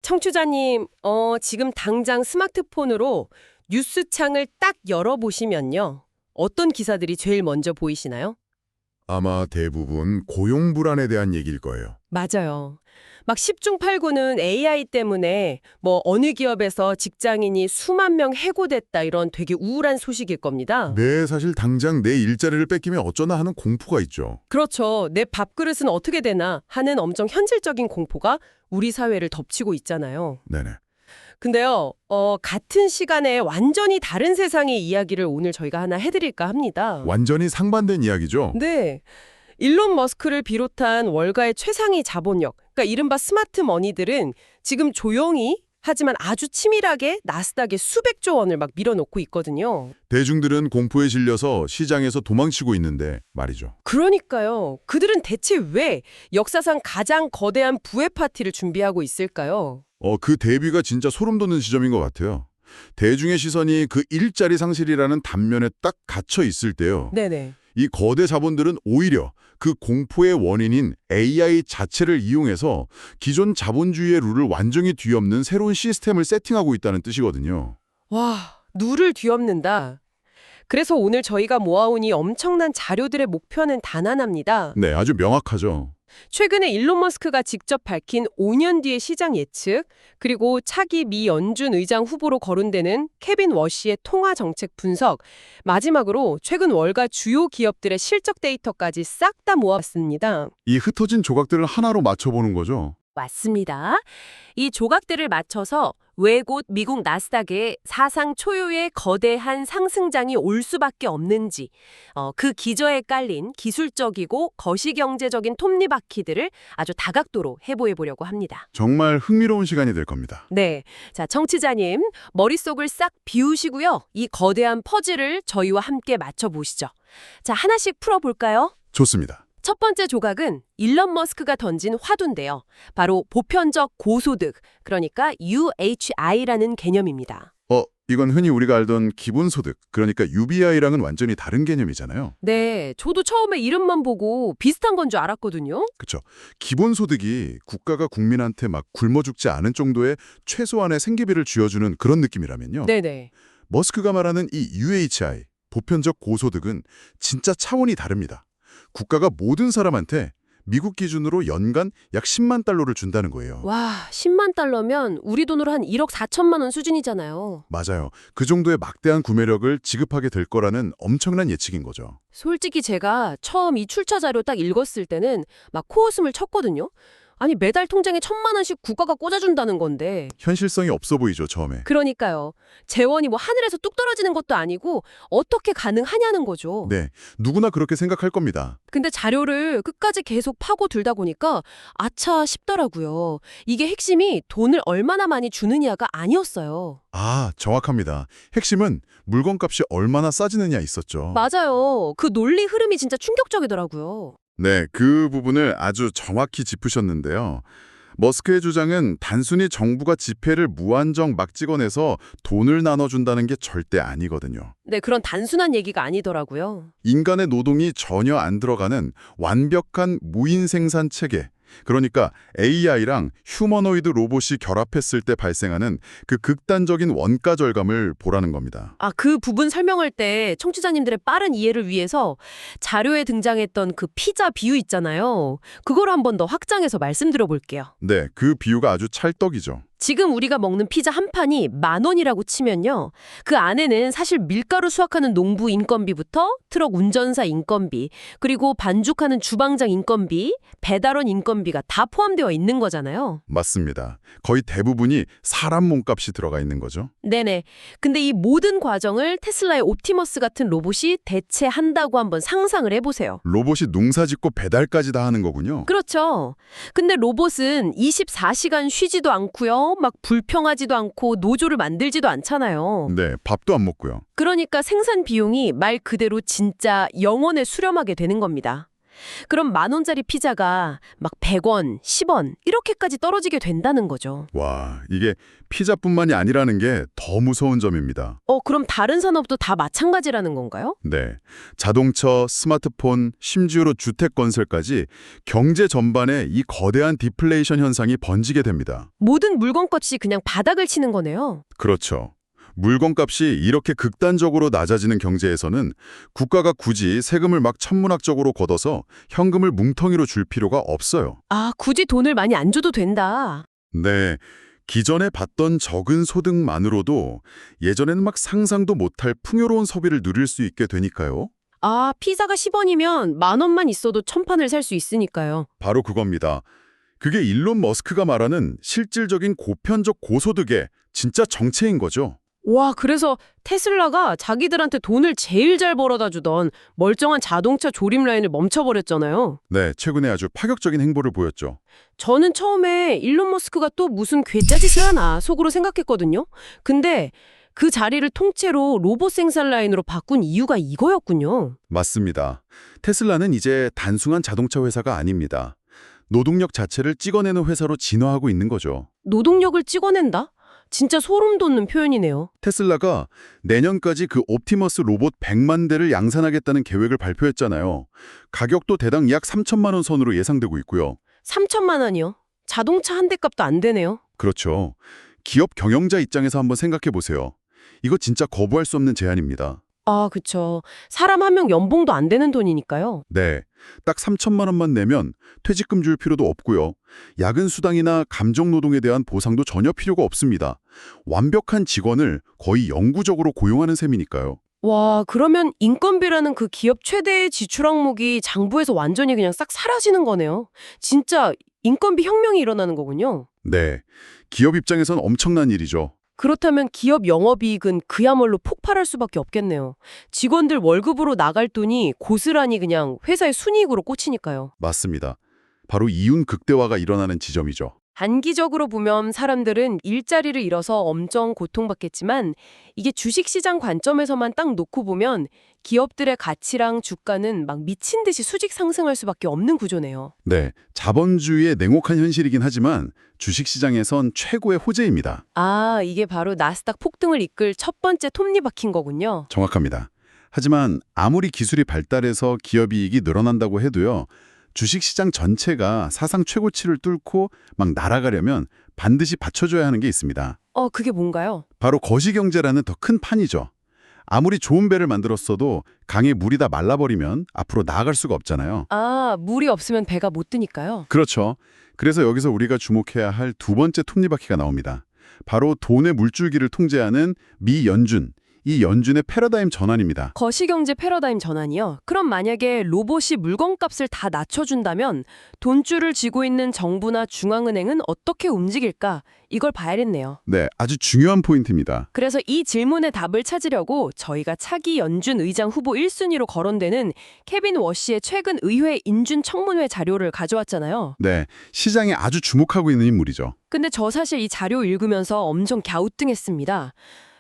청취자님, 지금 당장 스마트폰으로 뉴스창을 딱 열어보시면요. 어떤 기사들이 제일 먼저 보이시나요? 아마 대부분 고용 불안에 대한 얘기일 거예요. 맞아요. 막 10중 8구는 AI 때문에 어느 기업에서 직장인이 수만 명 해고됐다 이런 되게 우울한 소식일 겁니다. 네, 사실 당장 내 일자리를 뺏기면 어쩌나 하는 공포가 있죠. 그렇죠. 내 밥그릇은 어떻게 되나 하는 엄청 현실적인 공포가 우리 사회를 덮치고 있잖아요. 네네. 근데요, 같은 시간에 완전히 다른 세상의 이야기를 오늘 저희가 하나 해드릴까 합니다. 완전히 상반된 이야기죠. 네. 일론 머스크를 비롯한 월가의 최상위 자본력, 그러니까 이른바 스마트 머니들은 지금 조용히 하지만 아주 치밀하게 나스닥에 수백조 원을 막 밀어놓고 있거든요. 대중들은 공포에 질려서 시장에서 도망치고 있는데 말이죠. 그러니까요. 그들은 대체 왜 역사상 가장 거대한 부의 파티를 준비하고 있을까요? 그 대비가 진짜 소름 돋는 지점인 것 같아요. 대중의 시선이 그 일자리 상실이라는 단면에 딱 갇혀 있을 때요. 네네. 이 거대 자본들은 오히려 그 공포의 원인인 AI 자체를 이용해서 기존 자본주의의 룰을 완전히 뒤엎는 새로운 시스템을 세팅하고 있다는 뜻이거든요. 와, 누를 뒤엎는다. 그래서 오늘 저희가 모아온 이 엄청난 자료들의 목표는 단 하나입니다. 네, 아주 명확하죠. 최근에 일론 머스크가 직접 밝힌 5년 뒤의 시장 예측, 그리고 차기 미 연준 의장 후보로 거론되는 케빈 워시의 통화 정책 분석, 마지막으로 최근 월가 주요 기업들의 실적 데이터까지 싹 다 모았습니다. 이 흩어진 조각들을 하나로 맞춰보는 거죠. 맞습니다. 이 조각들을 맞춰서 왜 곧 미국 나스닥에 사상 초유의 거대한 상승장이 올 수밖에 없는지, 그 기저에 깔린 기술적이고 거시경제적인 톱니바퀴들을 아주 다각도로 해보해 보려고 합니다. 정말 흥미로운 시간이 될 겁니다. 네, 자 청취자님 머릿속을 싹 비우시고요. 이 거대한 퍼즐을 저희와 함께 맞춰보시죠. 자, 하나씩 풀어볼까요? 좋습니다. 첫 번째 조각은 일론 머스크가 던진 화두인데요. 바로 보편적 고소득, 그러니까 UHI라는 개념입니다. 이건 흔히 우리가 알던 기본소득, 그러니까 UBI랑은 완전히 다른 개념이잖아요. 네, 저도 처음에 이름만 보고 비슷한 건 줄 알았거든요. 그렇죠. 기본소득이 국가가 국민한테 막 굶어 죽지 않은 정도의 최소한의 생계비를 쥐어주는 그런 느낌이라면요. 네네. 머스크가 말하는 이 UHI, 보편적 고소득은 진짜 차원이 다릅니다. 국가가 모든 사람한테 미국 기준으로 연간 약 10만 달러를 준다는 거예요. 와, 10만 달러면 우리 돈으로 한 1억 4천만 원 수준이잖아요. 맞아요. 그 정도의 막대한 구매력을 지급하게 될 거라는 엄청난 예측인 거죠. 솔직히 제가 처음 이 출처 자료 딱 읽었을 때는 막 코웃음을 쳤거든요. 아니 매달 통장에 1,000만 원씩 국가가 꽂아준다는 건데. 현실성이 없어 보이죠, 처음에. 그러니까요. 재원이 하늘에서 뚝 떨어지는 것도 아니고 어떻게 가능하냐는 거죠. 네, 누구나 그렇게 생각할 겁니다. 근데 자료를 끝까지 계속 파고들다 보니까 아차 싶더라고요. 이게 핵심이 돈을 얼마나 많이 주느냐가 아니었어요. 정확합니다. 핵심은 물건값이 얼마나 싸지느냐 있었죠. 맞아요. 그 논리 흐름이 진짜 충격적이더라고요. 네, 그 부분을 아주 정확히 짚으셨는데요. 머스크의 주장은 단순히 정부가 지폐를 무한정 막 찍어내서 돈을 나눠준다는 게 절대 아니거든요. 네, 그런 단순한 얘기가 아니더라고요. 인간의 노동이 전혀 안 들어가는 완벽한 무인 생산 체계, 그러니까 AI랑 휴머노이드 로봇이 결합했을 때 발생하는 그 극단적인 원가 절감을 보라는 겁니다. 그 부분 설명할 때 청취자님들의 빠른 이해를 위해서 자료에 등장했던 그 피자 비유 있잖아요. 그걸 한 번 더 확장해서 말씀드려볼게요. 네, 그 비유가 아주 찰떡이죠. 지금 우리가 먹는 피자 한 판이 10,000원이라고 치면요. 그 안에는 사실 밀가루 수확하는 농부 인건비부터 트럭 운전사 인건비, 그리고 반죽하는 주방장 인건비, 배달원 인건비가 다 포함되어 있는 거잖아요. 맞습니다. 거의 대부분이 사람 몸값이 들어가 있는 거죠. 네네. 근데 이 모든 과정을 테슬라의 옵티머스 같은 로봇이 대체한다고 한번 상상을 해보세요. 로봇이 농사짓고 배달까지 다 하는 거군요. 그렇죠. 근데 로봇은 24시간 쉬지도 않고요. 막 불평하지도 않고 노조를 만들지도 않잖아요. 네, 밥도 안 먹고요. 그러니까 생산 비용이 말 그대로 진짜 영원에 수렴하게 되는 겁니다. 그럼 10,000원짜리 피자가 막 100원, 10원 이렇게까지 떨어지게 된다는 거죠. 와, 이게 피자뿐만이 아니라는 게 더 무서운 점입니다. 그럼 다른 산업도 다 마찬가지라는 건가요? 네. 자동차, 스마트폰, 심지어로 주택 건설까지 경제 전반에 이 거대한 디플레이션 현상이 번지게 됩니다. 모든 물건값이 그냥 바닥을 치는 거네요. 그렇죠. 물건값이 이렇게 극단적으로 낮아지는 경제에서는 국가가 굳이 세금을 막 천문학적으로 걷어서 현금을 뭉텅이로 줄 필요가 없어요. 아, 굳이 돈을 많이 안 줘도 된다. 네. 기존에 받던 적은 소득만으로도 예전에는 막 상상도 못할 풍요로운 소비를 누릴 수 있게 되니까요. 아, 피자가 10원이면 10,000원만 있어도 1,000판을 살 수 있으니까요. 바로 그겁니다. 그게 일론 머스크가 말하는 실질적인 고편적 고소득의 진짜 정체인 거죠. 와, 그래서 테슬라가 자기들한테 돈을 제일 잘 벌어다 주던 멀쩡한 자동차 조립 라인을 멈춰버렸잖아요. 네, 최근에 아주 파격적인 행보를 보였죠. 저는 처음에 일론 머스크가 또 무슨 괴짜짓을 하나 속으로 생각했거든요. 근데 그 자리를 통째로 로봇 생산 라인으로 바꾼 이유가 이거였군요. 맞습니다. 테슬라는 이제 단순한 자동차 회사가 아닙니다. 노동력 자체를 찍어내는 회사로 진화하고 있는 거죠. 노동력을 찍어낸다? 진짜 소름 돋는 표현이네요. 테슬라가 내년까지 그 옵티머스 로봇 100만 대를 양산하겠다는 계획을 발표했잖아요. 가격도 대당 약 3천만 원 선으로 예상되고 있고요. 3천만 원이요? 자동차 한 대 값도 안 되네요. 그렇죠. 기업 경영자 입장에서 한번 생각해 보세요. 이거 진짜 거부할 수 없는 제안입니다. 아, 그쵸. 사람 한 명 연봉도 안 되는 돈이니까요. 네, 딱 3천만 원만 내면 퇴직금 줄 필요도 없고요. 야근 수당이나 감정 노동에 대한 보상도 전혀 필요가 없습니다. 완벽한 직원을 거의 영구적으로 고용하는 셈이니까요. 와, 그러면 인건비라는 그 기업 최대의 지출 항목이 장부에서 완전히 그냥 싹 사라지는 거네요. 진짜 인건비 혁명이 일어나는 거군요. 네, 기업 입장에선 엄청난 일이죠. 그렇다면 기업 영업이익은 그야말로 폭발할 수밖에 없겠네요. 직원들 월급으로 나갈 돈이 고스란히 그냥 회사의 순이익으로 꽂히니까요. 맞습니다. 바로 이윤 극대화가 일어나는 지점이죠. 단기적으로 보면 사람들은 일자리를 잃어서 엄청 고통받겠지만 이게 주식시장 관점에서만 딱 놓고 보면 기업들의 가치랑 주가는 막 미친 듯이 수직 상승할 수밖에 없는 구조네요. 네, 자본주의의 냉혹한 현실이긴 하지만 주식시장에선 최고의 호재입니다. 아, 이게 바로 나스닥 폭등을 이끌 첫 번째 톱니바퀴인 거군요. 정확합니다. 하지만 아무리 기술이 발달해서 기업 이익이 늘어난다고 해도요. 주식시장 전체가 사상 최고치를 뚫고 막 날아가려면 반드시 받쳐줘야 하는 게 있습니다. 그게 뭔가요? 바로 거시경제라는 더 큰 판이죠. 아무리 좋은 배를 만들었어도 강에 물이 다 말라버리면 앞으로 나아갈 수가 없잖아요. 아, 물이 없으면 배가 못 뜨니까요. 그렇죠. 그래서 여기서 우리가 주목해야 할 두 번째 톱니바퀴가 나옵니다. 바로 돈의 물줄기를 통제하는 미연준, 이 연준의 패러다임 전환입니다. 거시경제 패러다임 전환이요? 그럼 만약에 로봇이 물건값을 다 낮춰준다면 돈줄을 쥐고 있는 정부나 중앙은행은 어떻게 움직일까? 이걸 봐야겠네요. 네, 아주 중요한 포인트입니다. 그래서 이 질문의 답을 찾으려고 저희가 차기 연준 의장 후보 1순위로 거론되는 케빈 워시의 최근 의회 인준 청문회 자료를 가져왔잖아요. 네, 시장에 아주 주목하고 있는 인물이죠. 근데 저 사실 이 자료 읽으면서 엄청 갸우뚱했습니다.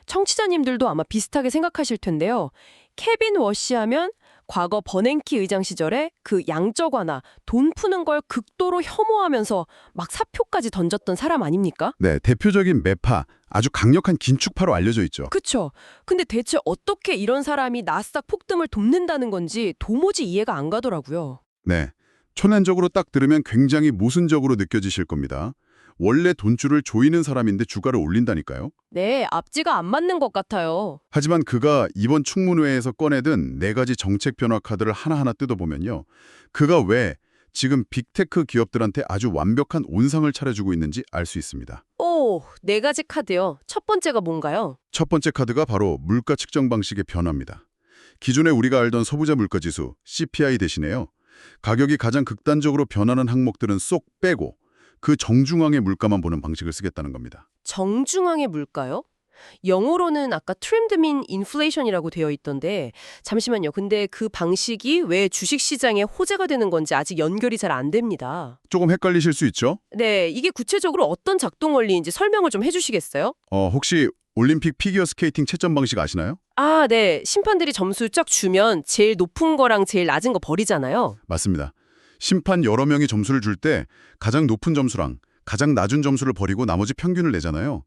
청취자님들도 아마 비슷하게 생각하실 텐데요. 케빈 워시 하면 과거 버냉키 의장 시절에 그 양적 완화, 돈 푸는 걸 극도로 혐오하면서 막 사표까지 던졌던 사람 아닙니까? 네, 대표적인 매파, 아주 강력한 긴축파로 알려져 있죠. 그쵸. 근데 대체 어떻게 이런 사람이 나스닥 폭등을 돕는다는 건지 도무지 이해가 안 가더라고요. 네, 초난적으로 딱 들으면 굉장히 모순적으로 느껴지실 겁니다. 원래 돈줄을 조이는 사람인데 주가를 올린다니까요. 네, 앞뒤가 안 맞는 것 같아요. 하지만 그가 이번 충문회에서 꺼내든 4가지 정책 변화 카드를 하나하나 뜯어보면요. 그가 왜 지금 빅테크 기업들한테 아주 완벽한 온상을 차려주고 있는지 알 수 있습니다. 오, 4가지 카드요. 첫 번째가 뭔가요? 첫 번째 카드가 바로 물가 측정 방식의 변화입니다. 기존에 우리가 알던 소비자 물가지수 CPI 대신에요. 가격이 가장 극단적으로 변하는 항목들은 쏙 빼고 그 정중앙의 물가만 보는 방식을 쓰겠다는 겁니다. 정중앙의 물가요? 영어로는 아까 trimmed mean inflation이라고 되어 있던데 잠시만요. 근데 그 방식이 왜 주식시장에 호재가 되는 건지 아직 연결이 잘 안 됩니다. 조금 헷갈리실 수 있죠? 네, 이게 구체적으로 어떤 작동 원리인지 설명을 좀 해주시겠어요? 혹시 올림픽 피겨 스케이팅 채점 방식 아시나요? 아, 네. 심판들이 점수 쫙 주면 제일 높은 거랑 제일 낮은 거 버리잖아요. 맞습니다. 심판 여러 명이 점수를 줄 때 가장 높은 점수랑 가장 낮은 점수를 버리고 나머지 평균을 내잖아요.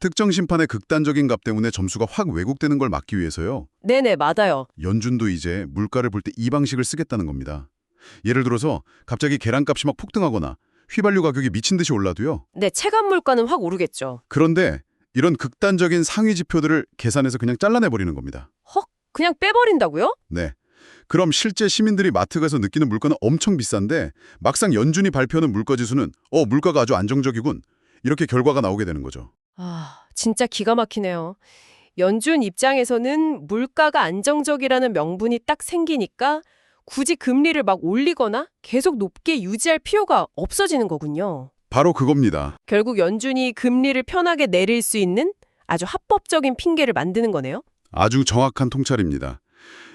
특정 심판의 극단적인 값 때문에 점수가 확 왜곡되는 걸 막기 위해서요. 네네, 맞아요. 연준도 이제 물가를 볼 때 이 방식을 쓰겠다는 겁니다. 예를 들어서 갑자기 계란값이 막 폭등하거나 휘발유 가격이 미친 듯이 올라도요. 네, 체감 물가는 확 오르겠죠. 그런데 이런 극단적인 상위 지표들을 계산해서 그냥 잘라내버리는 겁니다. 헉? 그냥 빼버린다고요? 네. 그럼 실제 시민들이 마트 가서 느끼는 물가는 엄청 비싼데 막상 연준이 발표하는 물가지수는 물가가 아주 안정적이군. 이렇게 결과가 나오게 되는 거죠. 아, 진짜 기가 막히네요. 연준 입장에서는 물가가 안정적이라는 명분이 딱 생기니까 굳이 금리를 막 올리거나 계속 높게 유지할 필요가 없어지는 거군요. 바로 그겁니다. 결국 연준이 금리를 편하게 내릴 수 있는 아주 합법적인 핑계를 만드는 거네요. 아주 정확한 통찰입니다.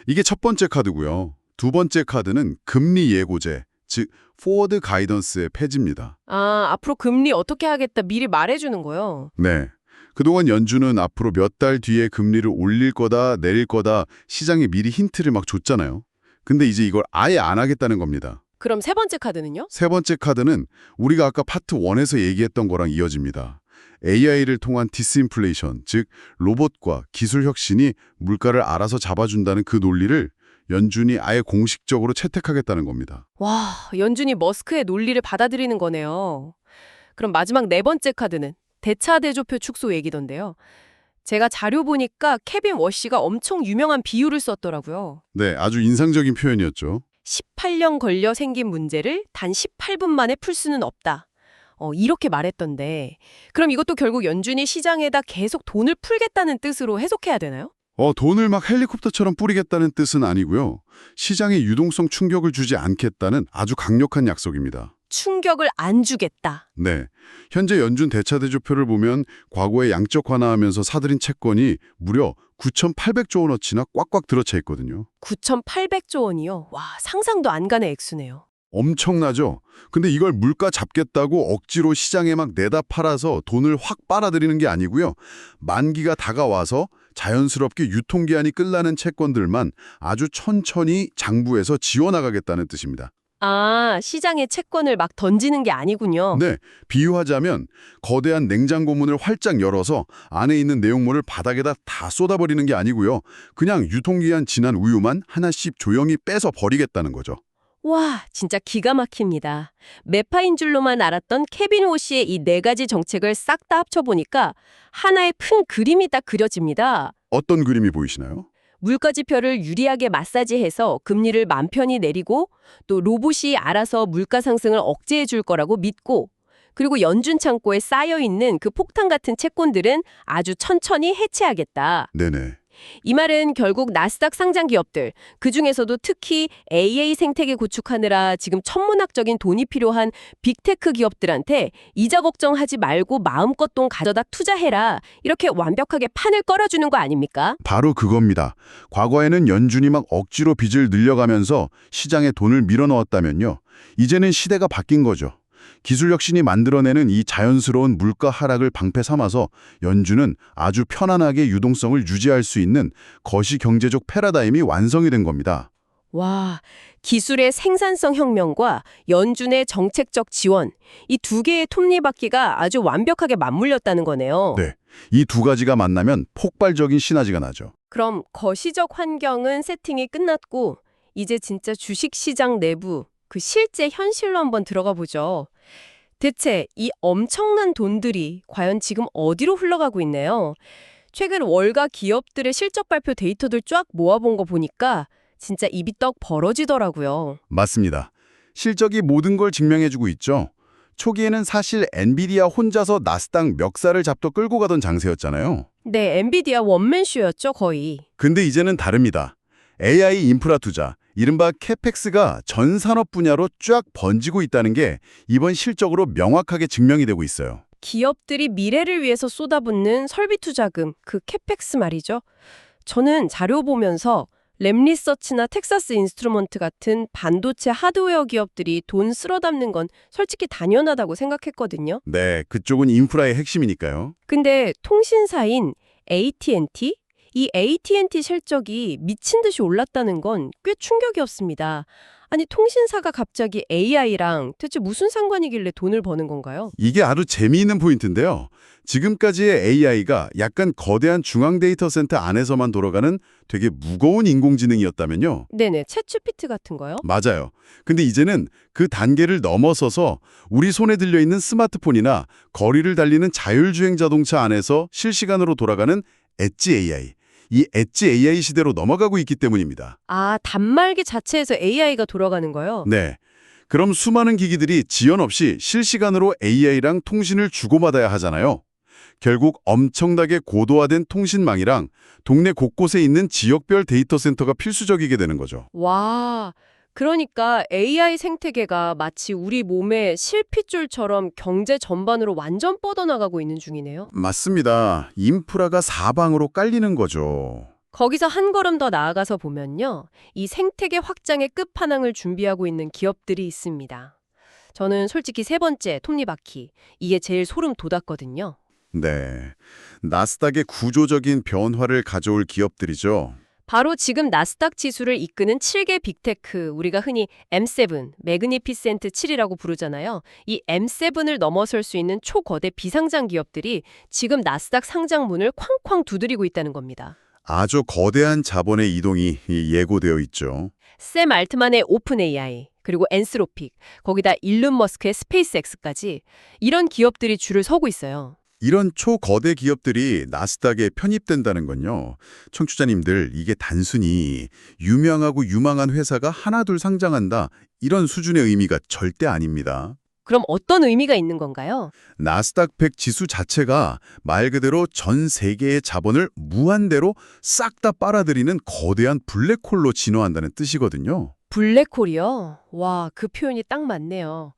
이게 첫 번째 카드고요. 두 번째 카드는 금리 예고제, 즉 포워드 가이던스의 폐지입니다. 아, 앞으로 금리 어떻게 하겠다 미리 말해주는 거요. 네. 그동안 연준은 앞으로 몇 달 뒤에 금리를 올릴 거다, 내릴 거다 시장에 미리 힌트를 막 줬잖아요. 근데 이제 이걸 아예 안 하겠다는 겁니다. 그럼 세 번째 카드는요? 세 번째 카드는 우리가 아까 파트 1에서 얘기했던 거랑 이어집니다. AI를 통한 디스인플레이션, 즉 로봇과 기술 혁신이 물가를 알아서 잡아준다는 그 논리를 연준이 아예 공식적으로 채택하겠다는 겁니다. 와, 연준이 머스크의 논리를 받아들이는 거네요. 그럼 마지막 네 번째 카드는 대차대조표 축소 얘기던데요. 제가 자료 보니까 케빈 워시가 엄청 유명한 비유를 썼더라고요. 네, 아주 인상적인 표현이었죠. 18년 걸려 생긴 문제를 단 18분 만에 풀 수는 없다. 이렇게 말했던데 그럼 이것도 결국 연준이 시장에다 계속 돈을 풀겠다는 뜻으로 해석해야 되나요? 돈을 막 헬리콥터처럼 뿌리겠다는 뜻은 아니고요. 시장에 유동성 충격을 주지 않겠다는 아주 강력한 약속입니다. 충격을 안 주겠다. 네. 현재 연준 대차대조표를 보면 과거에 양적 완화하면서 사들인 채권이 무려 9,800조 원어치나 꽉꽉 들어차 있거든요. 9,800조 원이요? 와, 상상도 안 가는 액수네요. 엄청나죠? 근데 이걸 물가 잡겠다고 억지로 시장에 막 내다 팔아서 돈을 확 빨아들이는 게 아니고요. 만기가 다가와서 자연스럽게 유통기한이 끝나는 채권들만 아주 천천히 장부에서 지워나가겠다는 뜻입니다. 아, 시장에 채권을 막 던지는 게 아니군요. 네, 비유하자면 거대한 냉장고 문을 활짝 열어서 안에 있는 내용물을 바닥에다 다 쏟아버리는 게 아니고요. 그냥 유통기한 지난 우유만 하나씩 조용히 빼서 버리겠다는 거죠. 와, 진짜 기가 막힙니다. 매파인 줄로만 알았던 케빈 워시의 이 네 가지 정책을 싹 다 합쳐보니까 하나의 큰 그림이 딱 그려집니다. 어떤 그림이 보이시나요? 물가지표를 유리하게 마사지해서 금리를 맘 편히 내리고 또 로봇이 알아서 물가 상승을 억제해 줄 거라고 믿고 그리고 연준 창고에 쌓여있는 그 폭탄 같은 채권들은 아주 천천히 해체하겠다. 네네. 이 말은 결국 나스닥 상장 기업들, 그중에서도 특히 AA 생태계 구축하느라 지금 천문학적인 돈이 필요한 빅테크 기업들한테 이자 걱정하지 말고 마음껏 돈 가져다 투자해라. 이렇게 완벽하게 판을 깔아주는 거 아닙니까? 바로 그겁니다. 과거에는 연준이 막 억지로 빚을 늘려가면서 시장에 돈을 밀어넣었다면요. 이제는 시대가 바뀐 거죠. 기술 혁신이 만들어내는 이 자연스러운 물가 하락을 방패 삼아서 연준은 아주 편안하게 유동성을 유지할 수 있는 거시 경제적 패러다임이 완성이 된 겁니다. 와, 기술의 생산성 혁명과 연준의 정책적 지원, 이 두 개의 톱니바퀴가 아주 완벽하게 맞물렸다는 거네요. 네, 이 두 가지가 만나면 폭발적인 시너지가 나죠. 그럼 거시적 환경은 세팅이 끝났고 이제 진짜 주식시장 내부, 그 실제 현실로 한번 들어가 보죠. 대체 이 엄청난 돈들이 과연 지금 어디로 흘러가고 있나요? 최근 월가 기업들의 실적 발표 데이터들 쫙 모아본 거 보니까 진짜 입이 떡 벌어지더라고요. 맞습니다. 실적이 모든 걸 증명해주고 있죠. 초기에는 사실 엔비디아 혼자서 나스닥 멱살을 잡더 끌고 가던 장세였잖아요. 네, 엔비디아 원맨쇼였죠, 거의. 근데 이제는 다릅니다. AI 인프라 투자, 이른바 캐펙스가 전 산업 분야로 쫙 번지고 있다는 게 이번 실적으로 명확하게 증명이 되고 있어요. 기업들이 미래를 위해서 쏟아붓는 설비 투자금, 그 캐펙스 말이죠. 저는 자료 보면서 램리서치나 텍사스 인스트루먼트 같은 반도체 하드웨어 기업들이 돈 쓸어 담는 건 솔직히 당연하다고 생각했거든요. 네, 그쪽은 인프라의 핵심이니까요. 근데 통신사인 AT&T? 이 AT&T 실적이 미친 듯이 올랐다는 건 꽤 충격이었습니다. 아니, 통신사가 갑자기 AI랑 대체 무슨 상관이길래 돈을 버는 건가요? 이게 아주 재미있는 포인트인데요. 지금까지의 AI가 약간 거대한 중앙 데이터 센터 안에서만 돌아가는 되게 무거운 인공지능이었다면요. 네네, 챗GPT 같은 거요? 맞아요. 근데 이제는 그 단계를 넘어서서 우리 손에 들려있는 스마트폰이나 거리를 달리는 자율주행 자동차 안에서 실시간으로 돌아가는 엣지 AI. 이 엣지 AI 시대로 넘어가고 있기 때문입니다. 아, 단말기 자체에서 AI가 돌아가는 거요? 네. 그럼 수많은 기기들이 지연 없이 실시간으로 AI랑 통신을 주고받아야 하잖아요. 결국 엄청나게 고도화된 통신망이랑 동네 곳곳에 있는 지역별 데이터 센터가 필수적이게 되는 거죠. 와, 그러니까 AI 생태계가 마치 우리 몸의 실핏줄처럼 경제 전반으로 완전 뻗어나가고 있는 중이네요. 맞습니다. 인프라가 사방으로 깔리는 거죠. 거기서 한 걸음 더 나아가서 보면요. 이 생태계 확장의 끝판왕을 준비하고 있는 기업들이 있습니다. 저는 솔직히 세 번째, 톱니바퀴. 이게 제일 소름 돋았거든요. 네. 나스닥의 구조적인 변화를 가져올 기업들이죠. 바로 지금 나스닥 지수를 이끄는 7개 빅테크, 우리가 흔히 M7, 매그니피센트 7이라고 부르잖아요. 이 M7을 넘어설 수 있는 초거대 비상장 기업들이 지금 나스닥 상장문을 쾅쾅 두드리고 있다는 겁니다. 아주 거대한 자본의 이동이 예고되어 있죠. 샘 알트만의 오픈 AI, 그리고 엔스로픽, 거기다 일론 머스크의 스페이스X까지 이런 기업들이 줄을 서고 있어요. 이런 초거대 기업들이 나스닥에 편입된다는 건요. 청취자님들, 이게 단순히 유명하고 유망한 회사가 하나둘 상장한다, 이런 수준의 의미가 절대 아닙니다. 그럼 어떤 의미가 있는 건가요? 나스닥 100 지수 자체가 말 그대로 전 세계의 자본을 무한대로 싹 다 빨아들이는 거대한 블랙홀로 진화한다는 뜻이거든요. 블랙홀이요? 와, 그 표현이 딱 맞네요.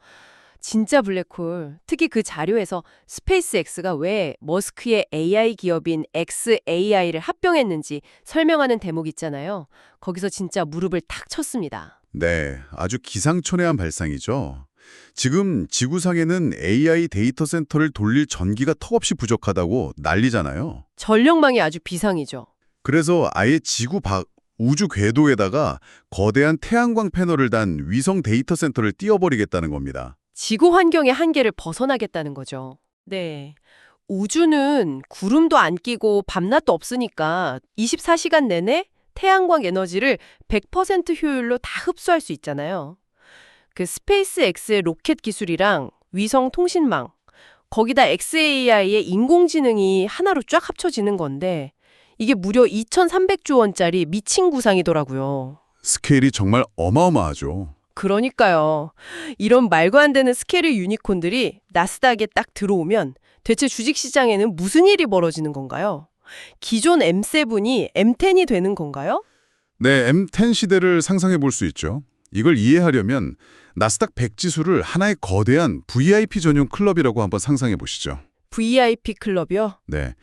진짜 블랙홀. 특히 그 자료에서 스페이스X가 왜 머스크의 AI 기업인 xAI를 합병했는지 설명하는 대목 있잖아요. 거기서 진짜 무릎을 탁 쳤습니다. 네, 아주 기상천외한 발상이죠. 지금 지구상에는 AI 데이터 센터를 돌릴 전기가 턱없이 부족하다고 난리잖아요. 전력망이 아주 비상이죠. 그래서 아예 지구 밖 우주 궤도에다가 거대한 태양광 패널을 단 위성 데이터 센터를 띄워버리겠다는 겁니다. 지구 환경의 한계를 벗어나겠다는 거죠. 네. 우주는 구름도 안 끼고 밤낮도 없으니까 24시간 내내 태양광 에너지를 100% 효율로 다 흡수할 수 있잖아요. 그 스페이스X의 로켓 기술이랑 위성 통신망, 거기다 xAI의 인공지능이 하나로 쫙 합쳐지는 건데 이게 무려 2,300조 원짜리 미친 구상이더라고요. 스케일이 정말 어마어마하죠. 그러니까요. 이런 말도 안 되는 스케일의 유니콘들이 나스닥에 딱 들어오면 대체 주식시장에는 무슨 일이 벌어지는 건가요? 기존 M7이 M10이 되는 건가요? 네, M10 시대를 상상해 볼 수 있죠. 이걸 이해하려면 나스닥 100 지수를 하나의 거대한 VIP 전용 클럽이라고 한번 상상해 보시죠. VIP 클럽이요? 네,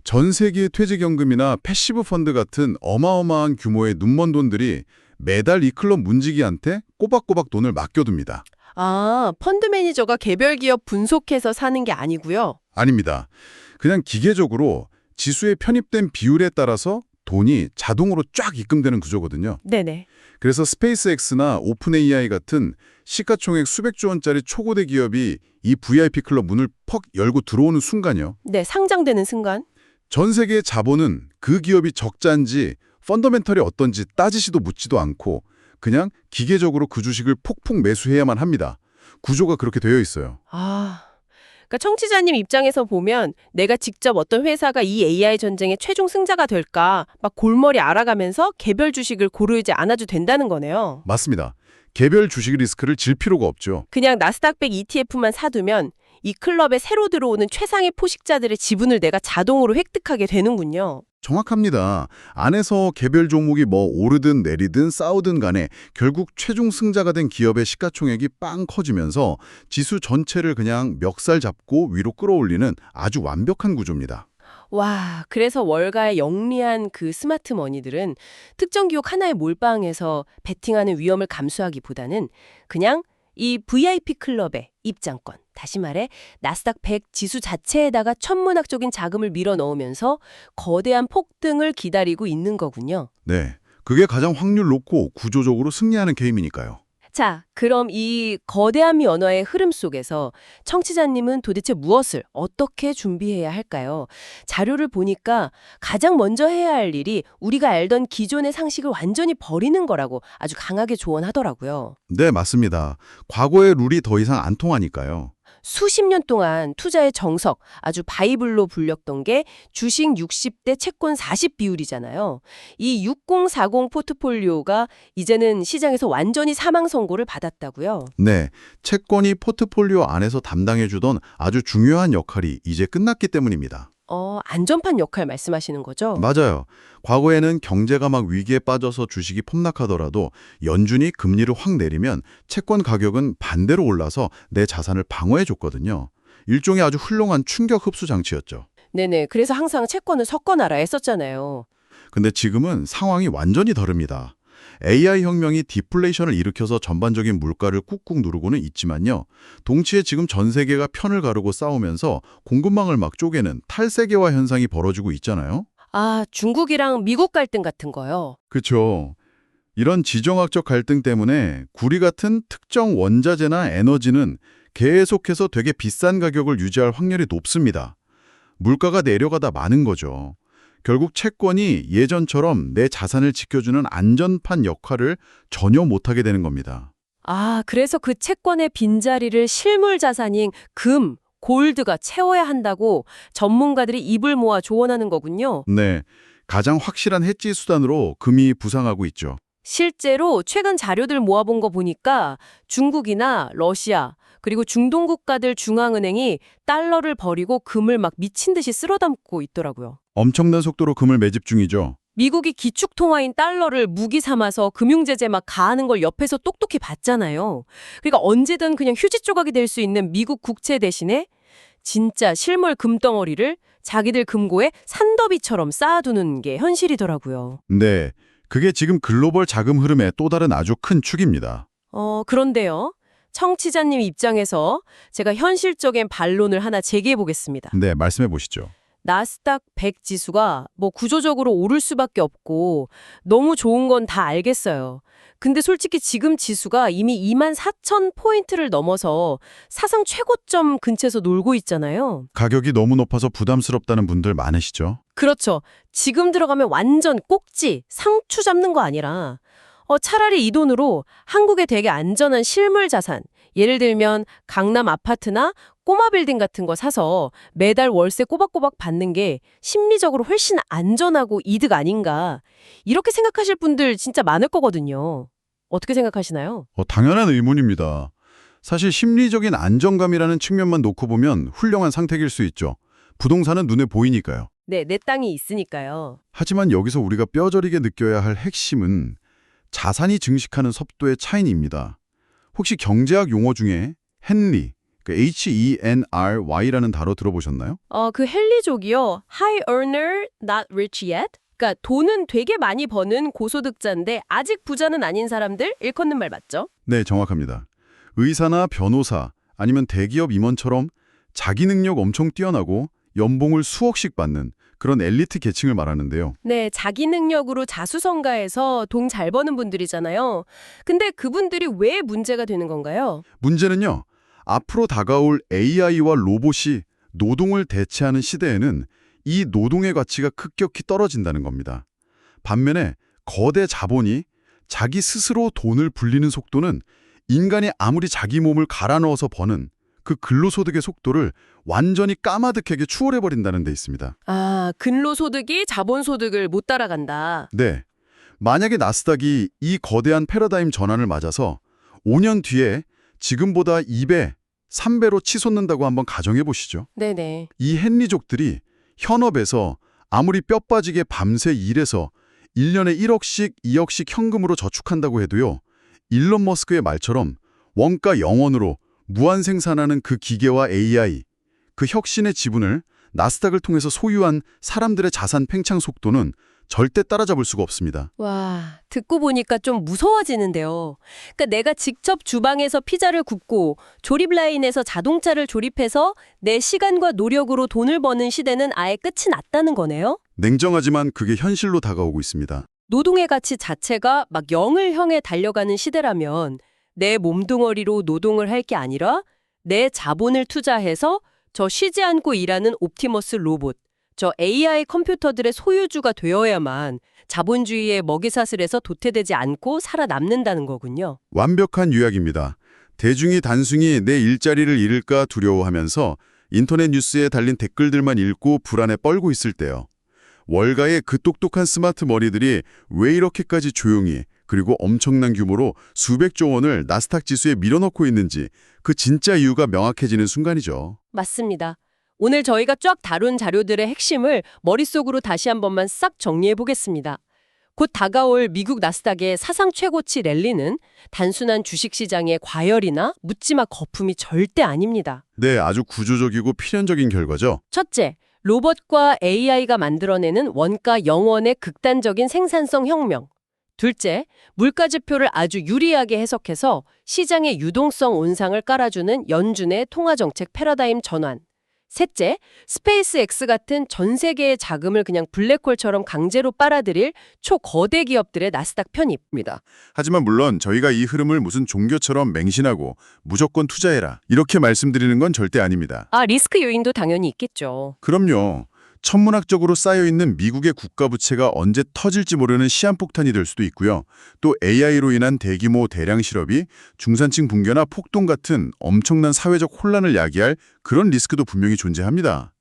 전 세계의 퇴직연금이나 패시브 펀드 같은 어마어마한 규모의 눈먼 돈들이 매달 이 클럽 문지기한테 꼬박꼬박 돈을 맡겨둡니다. 아, 펀드 매니저가 개별 기업 분석해서 사는 게 아니고요. 아닙니다. 그냥 기계적으로 지수에 편입된 비율에 따라서 돈이 자동으로 쫙 입금되는 구조거든요. 네네. 그래서 스페이스X나 오픈 AI 같은 시가총액 수백조 원짜리 초고대 기업이 이 VIP 클럽 문을 퍽 열고 들어오는 순간요. 네, 상장되는 순간. 전 세계의 자본은 그 기업이 적자인지 펀더멘털이 어떤지 따지지도 묻지도 않고 그냥 기계적으로 그 주식을 폭풍 매수해야만 합니다. 구조가 그렇게 되어 있어요. 아, 그러니까 청취자님 입장에서 보면 내가 직접 어떤 회사가 이 AI 전쟁의 최종 승자가 될까 막 골머리 알아가면서 개별 주식을 고르지 않아도 된다는 거네요. 맞습니다. 개별 주식 리스크를 질 필요가 없죠. 그냥 나스닥 100 ETF만 사두면 이 클럽에 새로 들어오는 최상위 포식자들의 지분을 내가 자동으로 획득하게 되는군요. 정확합니다. 안에서 개별 종목이 뭐 오르든 내리든 싸우든 간에 결국 최종 승자가 된 기업의 시가총액이 빵 커지면서 지수 전체를 그냥 멱살 잡고 위로 끌어올리는 아주 완벽한 구조입니다. 와, 그래서 월가의 영리한 그 스마트 머니들은 특정 기업 하나에 몰빵해서 베팅하는 위험을 감수하기보다는 그냥 이 VIP 클럽의 입장권, 다시 말해 나스닥 100 지수 자체에다가 천문학적인 자금을 밀어 넣으면서 거대한 폭등을 기다리고 있는 거군요. 네, 그게 가장 확률 높고 구조적으로 승리하는 게임이니까요. 자, 그럼 이 거대한 변화의 흐름 속에서 청취자님은 도대체 무엇을 어떻게 준비해야 할까요? 자료를 보니까 가장 먼저 해야 할 일이 우리가 알던 기존의 상식을 완전히 버리는 거라고 아주 강하게 조언하더라고요. 네, 맞습니다. 과거의 룰이 더 이상 안 통하니까요. 수십 년 동안 투자의 정석, 아주 바이블로 불렸던 게 주식 60대 채권 40 비율이잖아요. 이 6040 포트폴리오가 이제는 시장에서 완전히 사망 선고를 받았다고요. 네, 채권이 포트폴리오 안에서 담당해주던 아주 중요한 역할이 이제 끝났기 때문입니다. 안전판 역할 말씀하시는 거죠? 맞아요. 과거에는 경제가 막 위기에 빠져서 주식이 폭락하더라도 연준이 금리를 확 내리면 채권 가격은 반대로 올라서 내 자산을 방어해줬거든요. 일종의 아주 훌륭한 충격 흡수 장치였죠. 네네. 그래서 항상 채권을 섞어놔라 했었잖아요. 근데 지금은 상황이 완전히 다릅니다. AI 혁명이 디플레이션을 일으켜서 전반적인 물가를 꾹꾹 누르고는 있지만요. 동시에 지금 전 세계가 편을 가르고 싸우면서 공급망을 막 쪼개는 탈세계화 현상이 벌어지고 있잖아요. 아, 중국이랑 미국 갈등 같은 거요. 그렇죠. 이런 지정학적 갈등 때문에 구리 같은 특정 원자재나 에너지는 계속해서 되게 비싼 가격을 유지할 확률이 높습니다. 물가가 내려가다 마는 거죠. 결국 채권이 예전처럼 내 자산을 지켜주는 안전판 역할을 전혀 못하게 되는 겁니다. 아, 그래서 그 채권의 빈자리를 실물 자산인 금, 골드가 채워야 한다고 전문가들이 입을 모아 조언하는 거군요. 네, 가장 확실한 해지 수단으로 금이 부상하고 있죠. 실제로 최근 자료들 모아본 거 보니까 중국이나 러시아, 그리고 중동 국가들 중앙은행이 달러를 버리고 금을 막 미친 듯이 쓸어담고 있더라고요. 엄청난 속도로 금을 매집 중이죠. 미국이 기축통화인 달러를 무기 삼아서 금융제재 막 가하는 걸 옆에서 똑똑히 봤잖아요. 그러니까 언제든 그냥 휴지 조각이 될 수 있는 미국 국채 대신에 진짜 실물 금덩어리를 자기들 금고에 산더미처럼 쌓아두는 게 현실이더라고요. 네, 그게 지금 글로벌 자금 흐름의 또 다른 아주 큰 축입니다. 그런데요. 청취자님 입장에서 제가 현실적인 반론을 하나 제기해 보겠습니다. 네, 말씀해 보시죠. 나스닥 100 지수가 뭐 구조적으로 오를 수밖에 없고 너무 좋은 건 다 알겠어요. 근데 솔직히 지금 지수가 이미 24,000포인트를 넘어서 사상 최고점 근처에서 놀고 있잖아요. 가격이 너무 높아서 부담스럽다는 분들 많으시죠? 그렇죠. 지금 들어가면 완전 꼭지, 상추 잡는 거 아니라 차라리 이 돈으로 한국의 되게 안전한 실물 자산, 예를 들면 강남 아파트나 꼬마 빌딩 같은 거 사서 매달 월세 꼬박꼬박 받는 게 심리적으로 훨씬 안전하고 이득 아닌가. 이렇게 생각하실 분들 진짜 많을 거거든요. 어떻게 생각하시나요? 당연한 의문입니다. 사실 심리적인 안정감이라는 측면만 놓고 보면 훌륭한 상택일 수 있죠. 부동산은 눈에 보이니까요. 네, 내 땅이 있으니까요. 하지만 여기서 우리가 뼈저리게 느껴야 할 핵심은 자산이 증식하는 속도의 차이입니다. 혹시 경제학 용어 중에 헨리, HENRY라는 단어 들어보셨나요? 그 헨리족이요. High earner, not rich yet. 그러니까 돈은 되게 많이 버는 고소득자인데 아직 부자는 아닌 사람들 일컫는 말 맞죠? 네, 정확합니다. 의사나 변호사 아니면 대기업 임원처럼 자기 능력 엄청 뛰어나고 연봉을 수억씩 받는 그런 엘리트 계층을 말하는데요. 네, 자기 능력으로 자수성가해서 돈 잘 버는 분들이잖아요. 근데 그분들이 왜 문제가 되는 건가요? 문제는요. 앞으로 다가올 AI와 로봇이 노동을 대체하는 시대에는 이 노동의 가치가 급격히 떨어진다는 겁니다. 반면에 거대 자본이 자기 스스로 돈을 불리는 속도는 인간이 아무리 자기 몸을 갈아 넣어서 버는 그 근로소득의 속도를 완전히 까마득하게 추월해버린다는 데 있습니다. 아, 근로소득이 자본소득을 못 따라간다. 네. 만약에 나스닥이 이 거대한 패러다임 전환을 맞아서 5년 뒤에 지금보다 2배, 3배로 치솟는다고 한번 가정해 보시죠. 네네. 이 헨리족들이 현업에서 아무리 뼈 빠지게 밤새 일해서 1년에 1억씩, 2억씩 현금으로 저축한다고 해도요. 일론 머스크의 말처럼 원가 0원으로 무한 생산하는 그 기계와 AI, 그 혁신의 지분을 나스닥을 통해서 소유한 사람들의 자산 팽창 속도는 절대 따라잡을 수가 없습니다. 와, 듣고 보니까 좀 무서워지는데요. 그러니까 내가 직접 주방에서 피자를 굽고 조립 라인에서 자동차를 조립해서 내 시간과 노력으로 돈을 버는 시대는 아예 끝이 났다는 거네요? 냉정하지만 그게 현실로 다가오고 있습니다. 노동의 가치 자체가 막 0을 향해 달려가는 시대라면 내 몸뚱어리로 노동을 할 게 아니라 내 자본을 투자해서 저 쉬지 않고 일하는 옵티머스 로봇, 저 AI 컴퓨터들의 소유주가 되어야만 자본주의의 먹이사슬에서 도태되지 않고 살아남는다는 거군요. 완벽한 요약입니다. 대중이 단순히 내 일자리를 잃을까 두려워하면서 인터넷 뉴스에 달린 댓글들만 읽고 불안에 떨고 있을 때요. 월가의 그 똑똑한 스마트 머리들이 왜 이렇게까지 조용히 그리고 엄청난 규모로 수백조 원을 나스닥 지수에 밀어넣고 있는지 그 진짜 이유가 명확해지는 순간이죠. 맞습니다. 오늘 저희가 쫙 다룬 자료들의 핵심을 머릿속으로 다시 한 번만 싹 정리해 보겠습니다. 곧 다가올 미국 나스닥의 사상 최고치 랠리는 단순한 주식시장의 과열이나 묻지마 거품이 절대 아닙니다. 네, 아주 구조적이고 필연적인 결과죠. 첫째, 로봇과 AI가 만들어내는 원가 0원의 극단적인 생산성 혁명. 둘째, 물가지표를 아주 유리하게 해석해서 시장의 유동성 온상을 깔아주는 연준의 통화정책 패러다임 전환. 셋째, 스페이스X 같은 전 세계의 자금을 그냥 블랙홀처럼 강제로 빨아들일 초거대 기업들의 나스닥 편입니다. 하지만 물론 저희가 이 흐름을 무슨 종교처럼 맹신하고 무조건 투자해라 이렇게 말씀드리는 건 절대 아닙니다. 리스크 요인도 당연히 있겠죠. 그럼요. 천문학적으로 쌓여있는 미국의 국가부채가 언제 터질지 모르는 시한폭탄이 될 수도 있고요. 또 AI로 인한 대규모 대량 실업이 중산층 붕괴나 폭동 같은 엄청난 사회적 혼란을 야기할 그런 리스크도 분명히 존재합니다.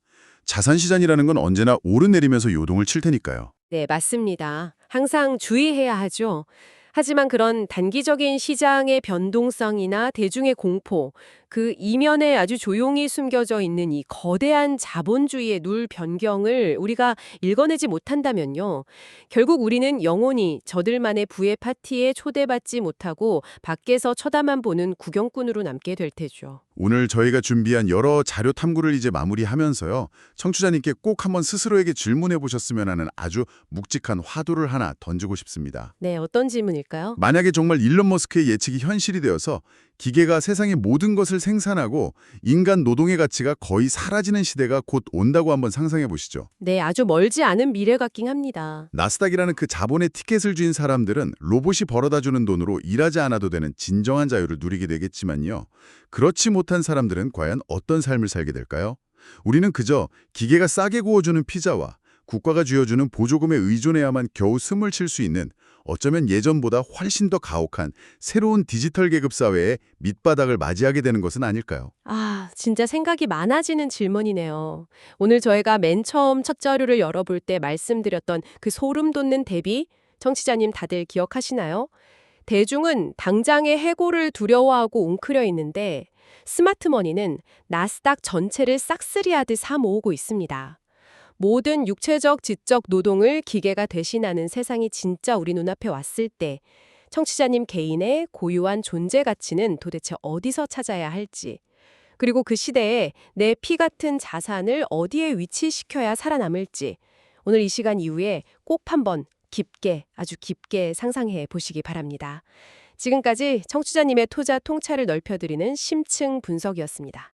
자산시장이라는 건 언제나 오르내리면서 요동을 칠 테니까요. 네, 맞습니다. 항상 주의해야 하죠. 하지만 그런 단기적인 시장의 변동성이나 대중의 공포, 그 이면에 아주 조용히 숨겨져 있는 이 거대한 자본주의의 룰 변경을 우리가 읽어내지 못한다면요. 결국 우리는 영원히 저들만의 부의 파티에 초대받지 못하고 밖에서 쳐다만 보는 구경꾼으로 남게 될 테죠. 오늘 저희가 준비한 여러 자료 탐구를 이제 마무리하면서요. 청취자님께 꼭 한번 스스로에게 질문해 보셨으면 하는 아주 묵직한 화두를 하나 던지고 싶습니다. 네, 어떤 질문일까요? 만약에 정말 일론 머스크의 예측이 현실이 되어서 기계가 세상의 모든 것을 생산하고 인간 노동의 가치가 거의 사라지는 시대가 곧 온다고 한번 상상해 보시죠. 네, 아주 멀지 않은 미래 같긴 합니다. 나스닥이라는 그 자본의 티켓을 쥔 사람들은 로봇이 벌어다주는 돈으로 일하지 않아도 되는 진정한 자유를 누리게 되겠지만요. 그렇지 못한 사람들은 과연 어떤 삶을 살게 될까요? 우리는 그저 기계가 싸게 구워주는 피자와 국가가 쥐어주는 보조금에 의존해야만 겨우 숨을 쉴 수 있는 어쩌면 예전보다 훨씬 더 가혹한 새로운 디지털 계급 사회의 밑바닥을 맞이하게 되는 것은 아닐까요? 진짜 생각이 많아지는 질문이네요. 오늘 저희가 맨 처음 첫 자료를 열어볼 때 말씀드렸던 그 소름 돋는 대비, 청취자님 다들 기억하시나요? 대중은 당장의 해고를 두려워하고 웅크려 있는데 스마트머니는 나스닥 전체를 싹쓸이하듯 사모으고 있습니다. 모든 육체적, 지적 노동을 기계가 대신하는 세상이 진짜 우리 눈앞에 왔을 때 청취자님 개인의 고유한 존재 가치는 도대체 어디서 찾아야 할지, 그리고 그 시대에 내 피 같은 자산을 어디에 위치시켜야 살아남을지 오늘 이 시간 이후에 꼭 한번 깊게, 아주 깊게 상상해 보시기 바랍니다. 지금까지 청취자님의 투자 통찰을 넓혀드리는 심층 분석이었습니다.